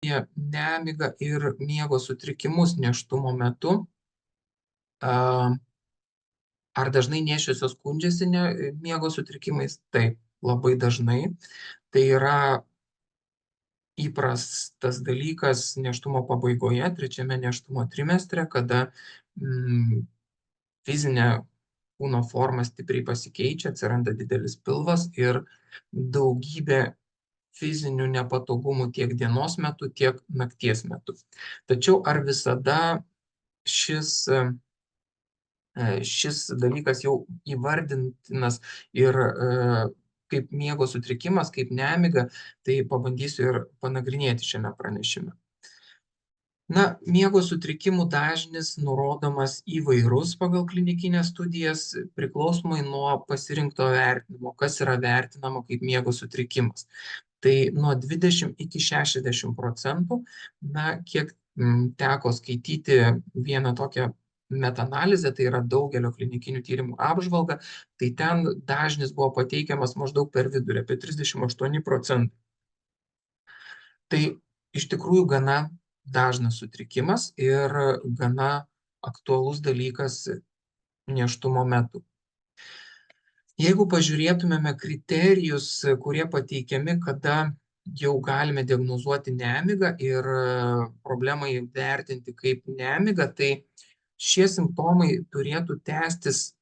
apie nemigą ir miego sutrikimus nėštumo metu. Ar dažnai nėščiosios skundžiasi miego sutrikimais? Taip, labai dažnai. Tai yra įprastas dalykas nėštumo pabaigoje, trečiame nėštumo trimestre, kada fizinė kūno forma stipriai pasikeičia, atsiranda didelis pilvas ir daugybė fizinių nepatogumų tiek dienos metu, tiek nakties metu. Tačiau ar visada šis dalykas jau įvardintinas ir kaip miego sutrikimas, kaip nemiga, tai pabandysiu ir panagrinėti šiame pranešime. Miego sutrikimų dažnis nurodomas įvairus pagal klinikinės studijas priklausomai nuo pasirinkto vertinimo, kas yra vertinama kaip miego sutrikimas. Tai nuo 20 iki 60%, kiek teko skaityti vieną tokią metaanalizę, tai yra daugelio klinikinių tyrimų apžvalga, tai ten dažnis buvo pateikiamas maždaug per vidurį, apie 38%. Tai iš tikrųjų gana dažnas sutrikimas ir gana aktualus dalykas nėštumo metu. Jeigu pažiūrėtumėme kriterijus, kurie pateikiami, kada jau galime diagnozuoti nemigą ir problemą įvertinti kaip nemigą, tai šie simptomai turėtų tęstis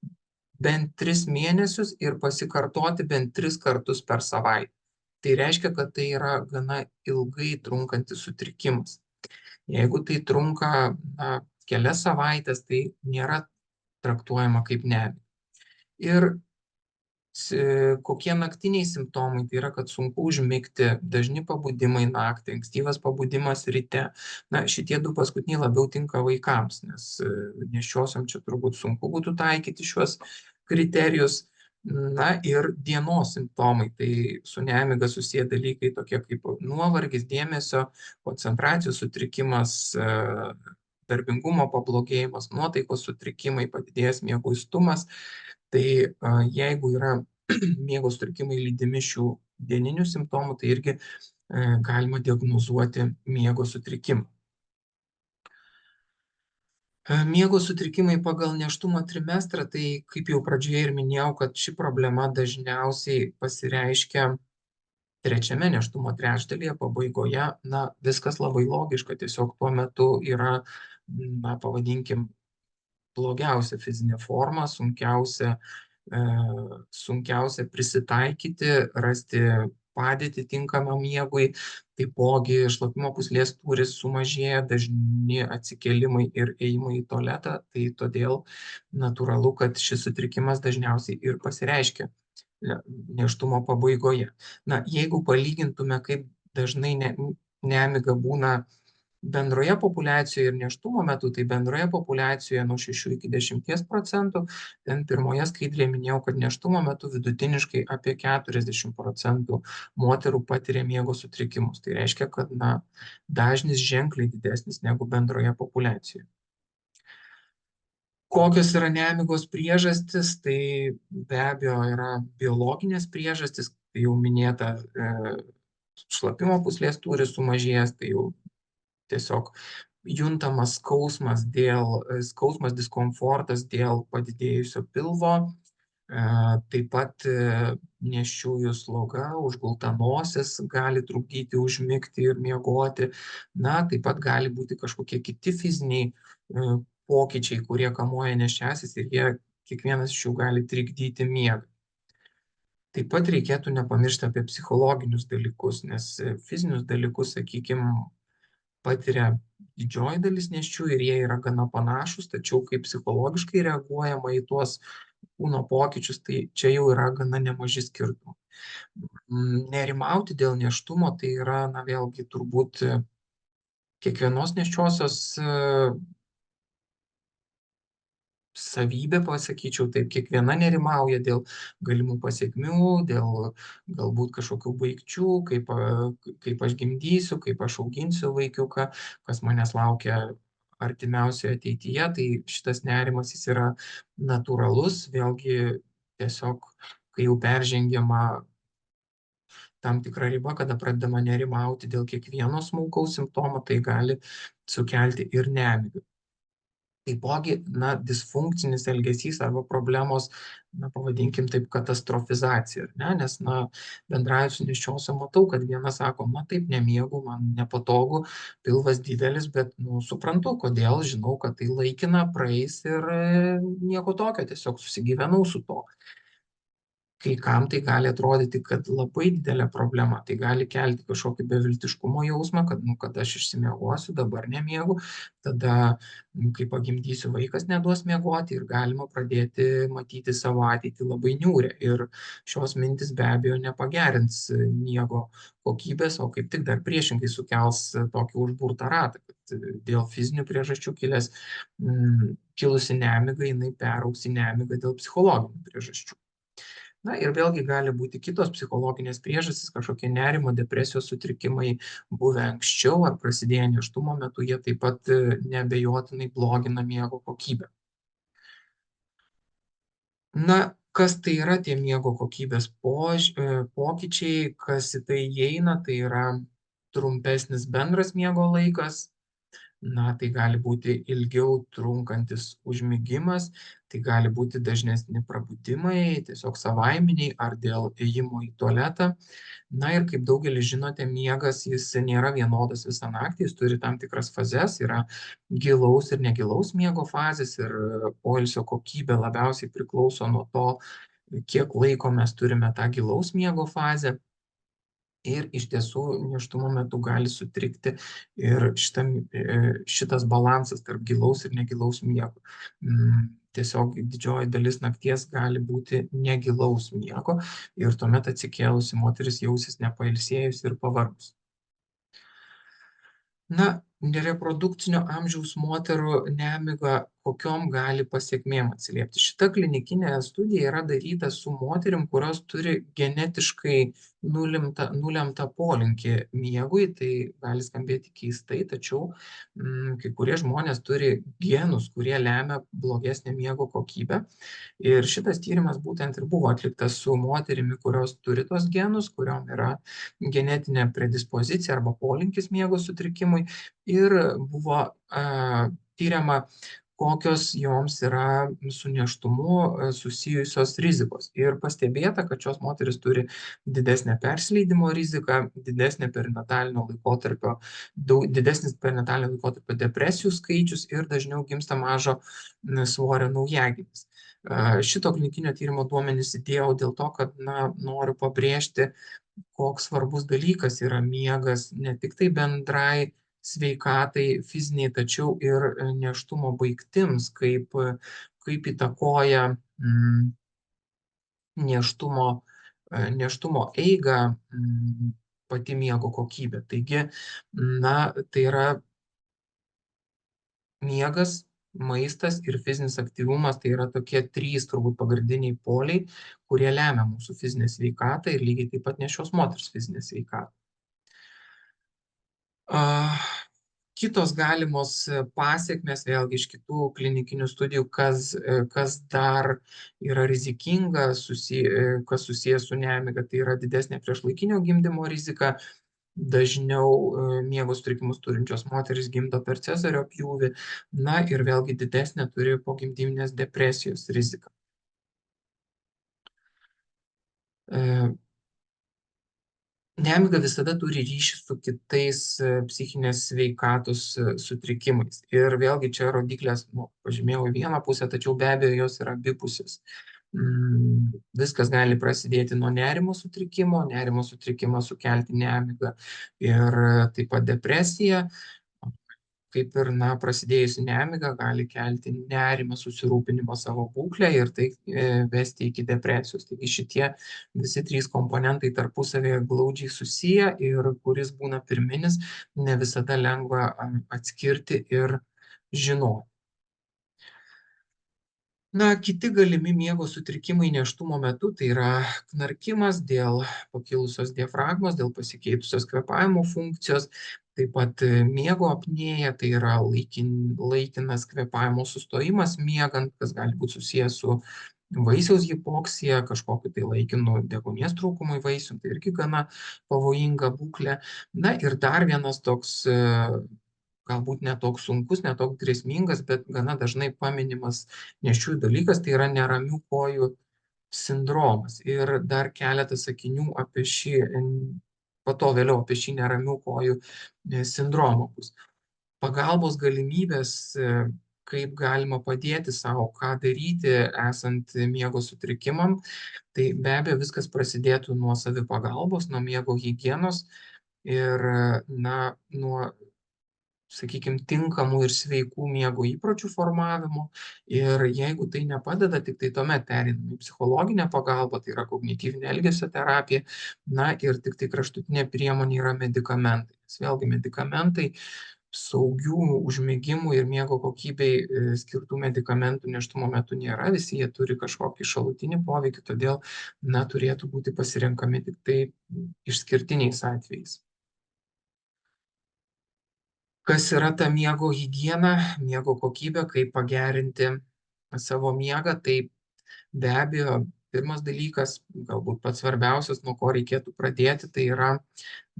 bent 3 mėnesius ir pasikartoti bent 3 kartus per savaitę. Tai reiškia, kad tai yra gana ilgai trunkantis sutrikimas. Jeigu tai trunka kelias savaitės, tai nėra traktuojama kaip nemiga. Ir kokie naktiniai simptomai, tai yra, kad sunku užmigti, dažni pabudimai naktį, ankstyvas pabudimas ryte. Šitie 2 paskutiniai labiau tinka vaikams, nes nėščiosiom čia turbūt sunku būtų taikyti šiuos kriterijus. Ir dienos simptomai, tai su nemiga susiję dalykai tokie kaip nuovargis, dėmesio, koncentracijos sutrikimas, darbingumo pablogėjimas, nuotaikos sutrikimai, padidėjęs mieguistumas. Tai jeigu yra miego sutrikimai lydimi šių dieninių simptomų, tai irgi galima diagnozuoti miego sutrikimą. Miego sutrikimai pagal nėštumo trimestrą, tai kaip jau pradžioje ir minėjau, kad ši problema dažniausiai pasireiškia trečiame nėštumo trečdalyje, pabaigoje. Viskas labai logiška, tiesiog tuo metu yra, pavadinkim, blogiausia fizinė forma, sunkiausia prisitaikyti, rasti padėtį tinkamą miegui. Taipogi šlapimo pūslės tūris sumažėja, dažni atsikėlimai ir ėjimai į tualetą, tai todėl natūralu, kad šis sutrikimas dažniausiai ir pasireiškia nėštumo pabaigoje. Jeigu palygintume, kaip dažnai nemiga būna bendroje populiacijoje ir nėštumo metu, tai bendroje populiacijoje nuo 6 iki 10%, ten pirmoje skaidrėje minėjau, kad nėštumo metu vidutiniškai apie 40% moterų patiria miego sutrikimus. Tai reiškia, kad dažnis ženkliai didesnis negu bendroje populiacijoje. Kokios yra nemigos priežastis? Tai be abejo yra biologinės priežastis, tai jau minėta šlapimo pūslės tūris sumažėjęs, tai jau tiesiog juntamas skausmas, diskomfortas dėl padidėjusio pilvo, taip pat nėščiųjų sloga, užgulta nosis gali trukdyti užmigti ir miegoti. Taip pat gali būti kažkokie kiti fiziniai pokyčiai, kurie kamuoja nėščiasis ir jie kiekvienas iš jų gali trikdyti miegą. Taip pat reikėtų nepamiršti apie psichologinius dalykus, nes fizinius dalykus, sakykime, patiria didžioji dalis nėščių ir jie yra gana panašus, tačiau kaip psichologiškai reaguojama į tuos kūno pokyčius, tai čia jau yra gana nemaži skirtumai. Nerimauti dėl nėštumo, tai yra, vėlgi, turbūt kiekvienos nėščiosios savybė, pasakyčiau taip, kiekviena nerimauja dėl galimų pasekmių, dėl galbūt kažkokių baigčių, kaip aš gimdysiu, kaip aš auginsiu vaikiuką, kas manęs laukia artimiausioje ateityje, tai šitas nerimas jis yra natūralus, vėlgi tiesiog, kai jau peržengiama tam tikra riba, kada pradedama nerimauti dėl kiekvieno smulkaus simptomo, tai gali sukelti ir nemigą. Taipogi, disfunkcinis elgesys arba problemos, pavadinkim taip, katastrofizacija, ar ne? Nes, bendraujant su nėščiosiom matau, kad viena sako, taip nemiegu, man nepatogu, pilvas didelis, bet, suprantu, kodėl, žinau, kad tai laikina, praeis ir nieko tokio, tiesiog susigyvenau su tuo. Kai kam tai gali atrodyti, kad labai didelė problema, tai gali kelti kažkokį beviltiškumo jausmą, kad aš išsimiegosiu, dabar nemiegu, tada, kai pagimdysiu, vaikas neduos miegoti ir galima pradėti matyti savo ateitį labai niūrią. Ir šios mintis be abejo nepagerins miego kokybės, o kaip tik dar priešingai sukels tokį užburtą ratą, kad dėl fizinių priežasčių kilusi nemiga, jinai peraugs į nemigą dėl psichologinių priežasčių. Ir vėlgi gali būti kitos psichologinės priežastys, kažkokie nerimo, depresijos sutrikimai buvę anksčiau ar prasidėję nėštumo metu, jie taip pat neabejotinai blogina miego kokybę. Kas tai yra tie miego kokybės pokyčiai, kas į tai įeina, tai yra trumpesnis bendras miego laikas. Tai gali būti ilgiau trunkantis užmigimas, tai gali būti dažnesni prabudimai, tiesiog savaiminiai ar dėl ėjimo į tualetą. Ir kaip daugelis žinote, miegas jis nėra vienodas visą naktį, jis turi tam tikras fazes, yra gilaus ir negilaus miego fazės ir poilsio kokybė labiausiai priklauso nuo to, kiek laiko mes turime tą gilaus miego fazę. Ir iš tiesų nėštumo metu gali sutrikti ir šitas balansas tarp gilaus ir negilaus miego. Tiesiog didžioji dalis nakties gali būti negilaus miego ir tuomet atsikėlusi moteris jausis nepailsėjusi ir pavargus. Reprodukcinio amžiaus moterų nemiga kokiom gali pasekmėm atsiliepti. Šita klinikinė studija yra daryta su moterim, kurios turi genetiškai nulemtą polinkį miegui. Tai gali skambėti keistai, tačiau kai kurie žmonės turi genus, kurie lemia blogesnę miego kokybę. Ir šitas tyrimas būtent ir buvo atliktas su moterimi, kurios turi tos genus, kuriom yra genetinė predispozicija arba polinkis miego sutrikimui. Ir buvo tyriama, kokios joms yra su nėštumu susijusios rizikos. Ir pastebėta, kad šios moteris turi didesnę persileidimo riziką, didesnis perinatalinio laikotarpio depresijų skaičius ir dažniau gimsta mažo svorio naujagimis. Šito klinikinio tyrimo duomenys įdėjau dėl to, kad noriu pabrėžti, koks svarbus dalykas yra miegas ne tik tai bendrai sveikatai fiziniai, tačiau ir nėštumo baigtims, kaip įtakoja nėštumo eigą pati miego kokybė. Taigi, tai yra miegas, maistas ir fizinis aktyvumas, tai yra tokie 3 turbūt pagrindiniai poliai, kurie lemia mūsų fizinę sveikatą ir lygiai taip pat nėščios moters fizinę sveikatą. Kitos galimos pasekmės, vėlgi iš kitų klinikinių studijų, kas dar yra rizikinga, kas susijęs su nemiga, tai yra didesnė priešlaikinio gimdymo rizika. Dažniau miego sutrikimus turinčios moterys gimdo per cezario pjūvį, ir vėlgi didesnė turi pogimdyminės depresijos riziką. Nemiga visada turi ryšį su kitais psichinės sveikatos sutrikimais. Ir vėlgi čia rodiklės, pažymėjau į vieną pusę, tačiau be abejo jos yra abipusės. Viskas gali prasidėti nuo nerimo sutrikimas sukelti nemigą ir taip pat depresiją. Kaip ir prasidėjusi nemiga gali kelti nerimą, susirūpinimą savo būklę ir tai vesti iki depresijos. Taigi šitie visi 3 komponentai tarpusavėje glaudžiai susiję ir kuris būna pirminis, ne visada lengva atskirti ir žinoti. Kiti galimi miego sutrikimai nėštumo metu tai yra knarkimas dėl pakilusios diafragmos, dėl pasikeitusios kvėpavimo funkcijos, taip pat miego apnėja, tai yra laikinas kvėpavimo sustojimas miegant, kas gali būti susijęs su vaisiaus hipoksija, kažkokiu tai laikinu deguonies trūkumui vaisių, tai irgi gana pavojinga būklė. Na ir dar vienas toks, galbūt ne toks sunkus, ne toks grėsmingas, bet gana dažnai paminimas nėščiųjų dalykas, tai yra neramių kojų sindromas. Ir dar keletą sakinių apie šį, po to vėliau apie šį neramių kojų sindromą bus. Pagalbos galimybės, kaip galima padėti savo, ką daryti esant miego sutrikimam, tai be abejo viskas prasidėtų nuo savipagalbos, nuo miego higienos ir nuo, sakykime, tinkamų ir sveikų miego įpročių formavimo. Ir jeigu tai nepadeda, tik tai tuomet pereinam į psichologinę pagalbą, tai yra kognityvinė elgesio terapija, ir tik tai kraštutinė priemonė yra medikamentai. Nes vėlgi medikamentai saugių užmigimų ir miego kokybei skirtų medikamentų nėštumo metu nėra, visi jie turi kažkokį šalutinį poveikį, todėl turėtų būti pasirenkami tik tai išskirtiniais atvejais. Kas yra ta miego higiena, miego kokybė, kaip pagerinti savo miegą, tai be abejo, pirmas dalykas, galbūt pats svarbiausias, nuo ko reikėtų pradėti, tai yra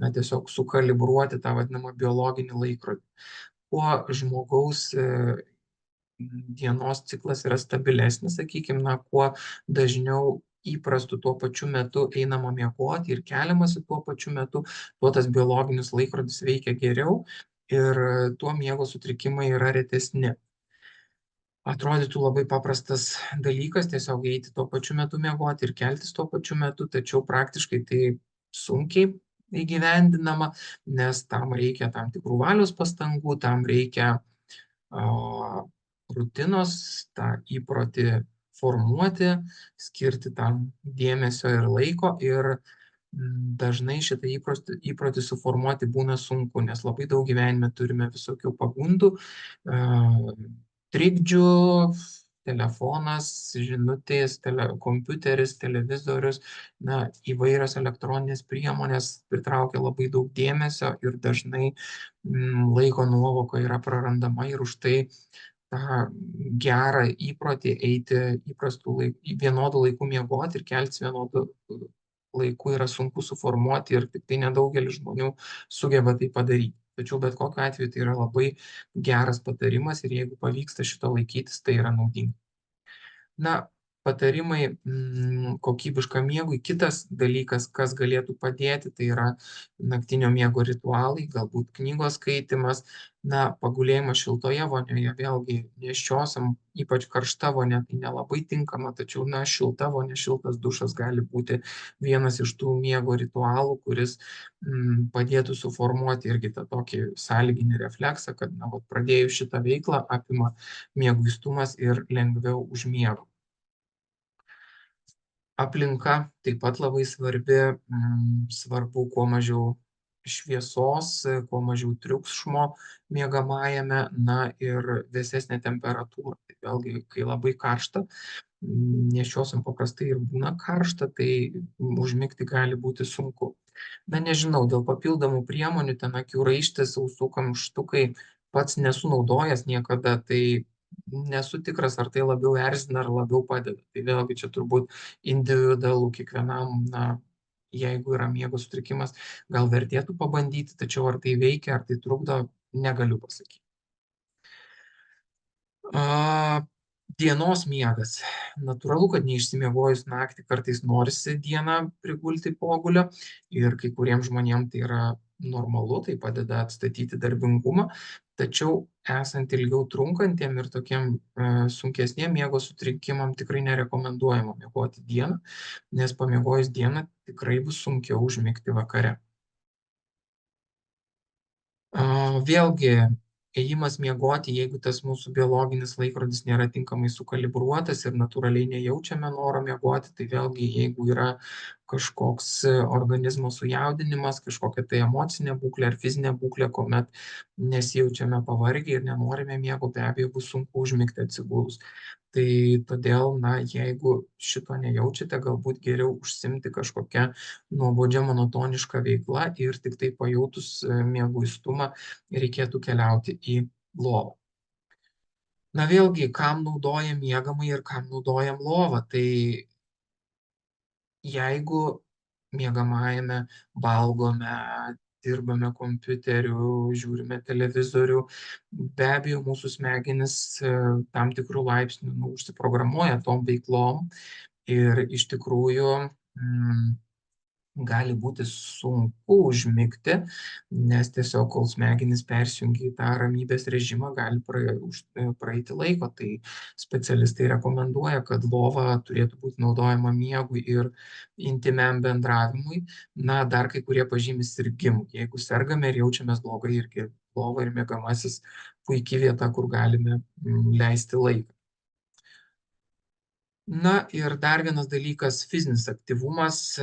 tiesiog sukalibruoti tą vadinamą biologinį laikrodį. Kuo žmogaus dienos ciklas yra stabilesnis, sakykime, kuo dažniau įprastu tuo pačiu metu einama miegoti ir keliamasi tuo pačiu metu, tuo tas biologinis laikrodis veikia geriau ir tuo miego sutrikimai yra retesni. Atrodytų labai paprastas dalykas, tiesiog eiti tuo pačiu metu miegoti ir keltis tuo pačiu metu, tačiau praktiškai tai sunkiai įgyvendinama, nes tam reikia tam tikrų valios pastangų, tam reikia rutinos, tą įprotį formuoti, skirti tam dėmesio ir laiko ir dažnai šitą įprotį suformuoti būna sunku, nes labai daug gyvenime turime visokių pagundų, trikdžių, telefonas, žinutės, kompiuteris, televizorius, įvairios elektroninės priemonės pritraukia labai daug dėmesio ir dažnai laiko nuovoka yra prarandama ir už tai tą gerą įprotį eiti vienodų laikų miegoti ir keltis vienodų laikų yra sunku suformuoti ir tik tai nedaugelis žmonių sugeba tai padaryti. Tačiau bet kokiu atveju tai yra labai geras patarimas ir jeigu pavyksta šito laikytis, tai yra naudinga. Patarimai kokybiškam miegui. Kitas dalykas, kas galėtų padėti, tai yra naktinio miego ritualai, galbūt knygos skaitimas, pagulėjimas šiltoje vonioje, vėlgi nėščiosiom, ypač karšta vonia, tai nelabai tinkama, tačiau šilta vonia, šiltas dušas gali būti vienas iš tų miego ritualų, kuris padėtų suformuoti irgi tą tokį sąlyginį refleksą, kad pradėjus šitą veiklą apima mieguistumas ir lengviau užmiegu. Aplinka taip pat labai svarbi, svarbu kuo mažiau šviesos, kuo mažiau triukšmo miegamajame, ir vėsesnė temperatūra. Tai vėlgi, kai labai karšta, nėščiosiom paprastai ir būna karšta, tai užmigti gali būti sunku. Nežinau, dėl papildomų priemonių, ten akių raištis, ausų kamštukai, pats nesu naudojęs niekada, tai nesu tikras, ar tai labiau erzina, ar labiau padeda. Tai vėlgi čia turbūt individualu kiekvienam, jeigu yra miego sutrikimas, gal vertėtų pabandyti, tačiau ar tai veikia, ar tai trukdo, negaliu pasakyti. Dienos miegas. Natūralu, kad neišsimiegojus naktį kartais norisi dieną prigulti pogulio ir kai kuriems žmonėms tai yra normalu, tai padeda atstatyti darbingumą, tačiau esant ilgiau trunkantiem ir tokiem sunkesniem miego sutrikimam tikrai nerekomenduojama miegoti dieną, nes pamiegojus dieną tikrai bus sunkiau užmigti vakare. Vėlgi, ėjimas miegoti, jeigu tas mūsų biologinis laikrodis nėra tinkamai sukalibruotas ir natūraliai nejaučiame noro miegoti, tai vėlgi, jeigu yra kažkoks organizmo sujaudinimas, kažkokia tai emocinė būklė ar fizinė būklė, kuomet nesijaučiame pavargę ir nenorime miego, be abejo bus sunku užmigti atsigulus. Tai todėl, jeigu šito nejaučiate, galbūt geriau užsiimti kažkokią nuobodžią monotonišką veiklą ir tik tai pajautus mieguistumą reikėtų keliauti į lovą. Na vėlgi, kam naudojam miegamąjį ir kam naudojam lovą. Tai jeigu miegamajame valgome, dirbame kompiuteriu, žiūrime televizorių, be abejo, mūsų smegenys tam tikrų laipsnių užsiprogramuoja tom veiklom ir iš tikrųjų gali būti sunku užmigti, nes tiesiog kol smegenys persijungia į tą ramybės režimą, gali praeiti laiko. Tai specialistai rekomenduoja, kad lova turėtų būti naudojama miegui ir intymiam bendravimui. Na, dar kai kurie pažymi sirgimų. Jeigu sergame ir jaučiamės blogai, irgi lova ir miegamasis puikiai vieta, kur galime leisti laiką. Na ir dar vienas dalykas - fizinis aktyvumas,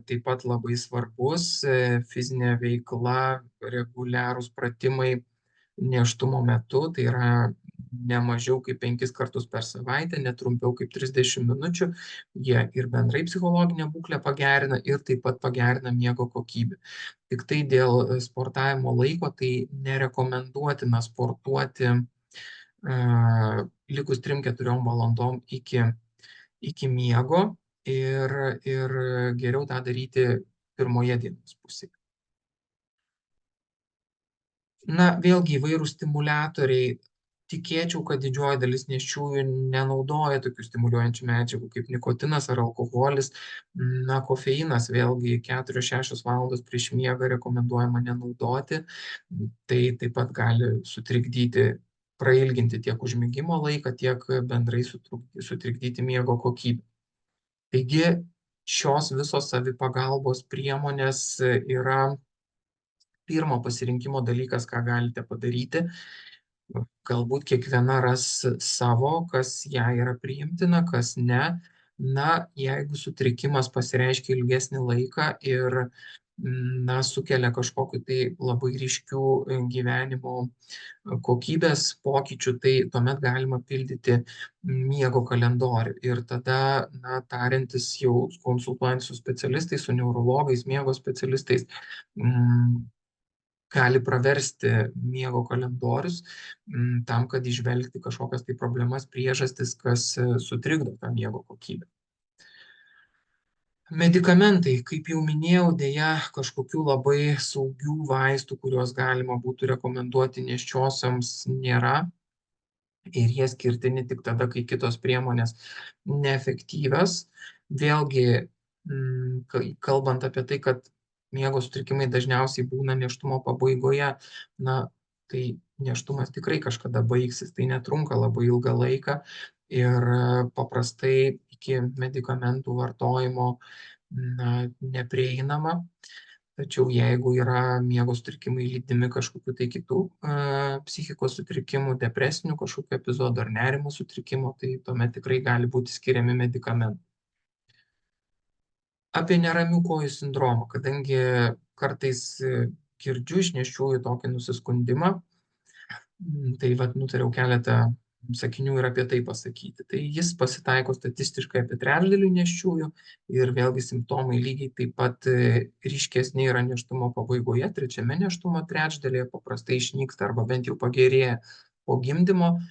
taip pat labai svarbus. Fizinė veikla, reguliarūs pratimai nėštumo metu, tai yra ne mažiau kaip 5 kartus per savaitę, ne trumpiau kaip 30 minučių. Jie ir bendrai psichologinę būklę pagerina ir taip pat pagerina miego kokybę. Tik tai dėl sportavimo laiko tai nerekomenduotina sportuoti likus 3-4 valandom iki miego ir geriau tą daryti pirmoje dienos pusėje. Na, vėlgi įvairūs stimuliatoriai. Tikėčiau, kad didžioji dalis nėščiųjų nenaudoja tokių stimuliuojančių medžiagų kaip nikotinas ar alkoholis. Na, kofeinas vėlgi 4-6 valandos prieš miegą rekomenduojama nenaudoti. Tai taip pat gali sutrikdyti, prailginti tiek užmigimo laiką, tiek bendrai sutrikdyti miego kokybę. Taigi šios visos savipagalbos priemonės yra pirmo pasirinkimo dalykas, ką galite padaryti. Galbūt kiekviena ras savo, kas jai yra priimtina, kas ne. Na, jeigu sutrikimas pasireiškia ilgesnį laiką ir sukelia kažkokiu tai labai ryškių gyvenimo kokybės pokyčių, tai tuomet galima pildyti miego kalendorių. Ir tada, tariantis jau konsultuojant su specialistais, su neurologais, miego specialistais, gali praversti miego kalendorius tam, kad įžvelgti kažkokias tai problemas, priežastis, kas sutrikdo tą miego kokybę. Medikamentai, kaip jau minėjau, dėja kažkokių labai saugių vaistų, kuriuos galima būtų rekomenduoti nėščiosioms, nėra. Ir jie skirtini tik tada, kai kitos priemonės neefektyvios. Vėlgi, kalbant apie tai, kad miego sutrikimai dažniausiai būna nėštumo pabaigoje, tai nėštumas tikrai kažkada baigsis, tai netrunka labai ilgą laiką ir paprastai iki medikamentų vartojimo neprieinama. Tačiau jeigu yra miego sutrikimai lydimi kažkokiu tai kitų psichikos sutrikimų, depresinių kažkokių epizodų ar nerimo sutrikimų, tai tuomet tikrai gali būti skiriami medikamentai. Apie neramių kojų sindromą, kadangi kartais girdžiu iš nėščiųjų tokį nusiskundimą, tai nutariau keletą sakinių ir apie tai pasakyti. Tai jis pasitaiko statistiškai apie trečdalį nėščiųjų ir vėlgi simptomai lygiai taip pat ryškesni yra nėštumo pabaigoje, trečiame nėštumo trečdalyje paprastai išnyksta arba bent jau pagerėja po gimdymo.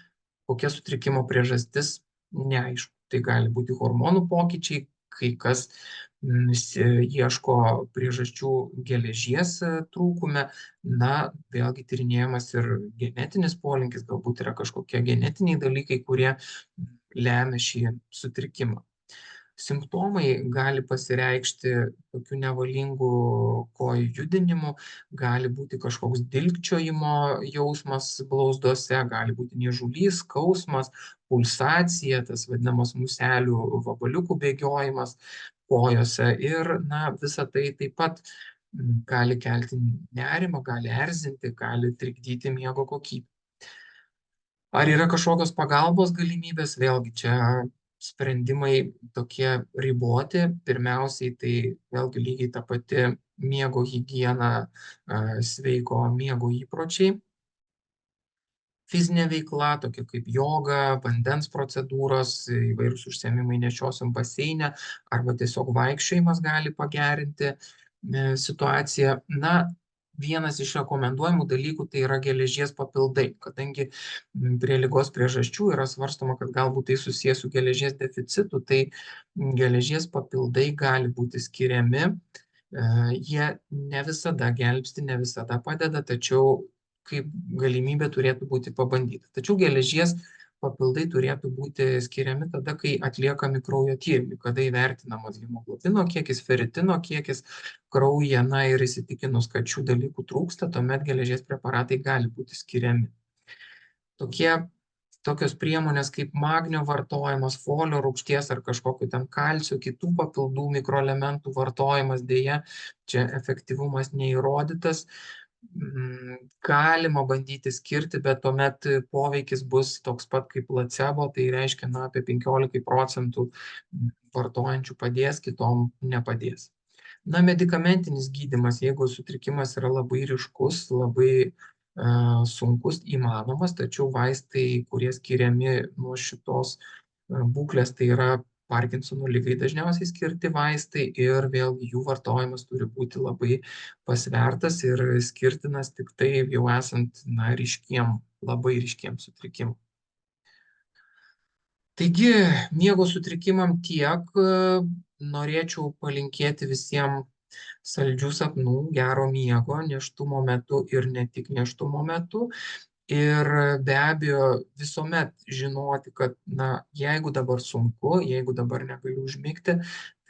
Kokia sutrikimo priežastis, neaišku. Tai gali būti hormonų pokyčiai, kai kas ieško priežasčių geležies trūkume. Na, vėlgi tyrinėjamas ir genetinis polinkis, galbūt yra kažkokie genetiniai dalykai, kurie lemia šį sutrikimą. Simptomai gali pasireikšti tokiu nevalingu kojų judinimu, gali būti kažkoks dilgčiojimo jausmas blauzdose, gali būti niežulys, skausmas, pulsacija, tas vadinamas muselių vabaliukų bėgiojimas kojose ir visa tai taip pat gali kelti nerimą, gali erzinti, gali trikdyti miego kokybę. Ar yra kažkokios pagalbos galimybės? Vėlgi čia sprendimai tokie riboti. Pirmiausiai tai vėlgi lygiai ta pati miego higiena, sveiko miego įpročiai. Fizinė veikla, tokia kaip joga, vandens procedūros, įvairūs užsiėmimai nėščiosiom baseine arba tiesiog vaikščiojimas gali pagerinti situaciją. Na, vienas iš rekomenduojamų dalykų tai yra geležies papildai, kadangi prie ligos priežasčių yra svarstoma, kad galbūt tai susijęs su geležies deficitu, tai geležies papildai gali būti skiriami. Jie ne visada gelbsti, ne visada padeda, tačiau kaip galimybė turėtų būti pabandyta. Tačiau geležies papildai turėtų būti skiriami tada, kai atliekami kraujo tyrimai, kada įvertinamas hemoglobino kiekis, feritino kiekis kraujyje, na ir įsitikinus, kad šių dalykų trūksta, tuomet geležies preparatai gali būti skiriami. Tokios priemonės kaip magnio vartojimas, folio rūgšties ar kažkokiu ten kalcio, kitų papildų mikroelementų vartojimas, dėja, čia efektyvumas neįrodytas. Galima bandyti skirti, bet tuomet poveikis bus toks pat kaip placebo, tai reiškia, apie 15% vartojančių padės, kitom nepadės. Medikamentinis gydymas, jeigu sutrikimas yra labai ryškus, labai sunkus, įmanomas, tačiau vaistai, kurie skiriami nuo šitos būklės, tai yra Parkinsono ligai dažniausiai skirti vaistai ir vėlgi jų vartojimas turi būti labai pasvertas ir skirtinas tik tai jau esant labai ryškiem sutrikimam. Taigi, miego sutrikimam tiek, norėčiau palinkėti visiems saldžių sapnų, gero miego nėštumo metu ir ne tik nėštumo metu. Ir be abejo visuomet žinoti, kad jeigu dabar sunku, jeigu dabar negaliu užmigti,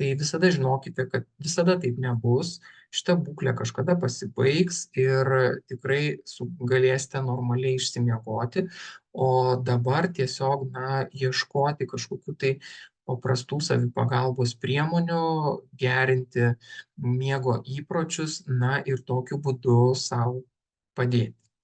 tai visada žinokite, kad visada taip nebus. Šita būklė kažkada pasibaigs ir tikrai galėsite normaliai išsimiegoti. O dabar tiesiog ieškoti kažkokių tai paprastų savipagalbos priemonių, gerinti miego įpročius, ir tokiu būdu sau padėti.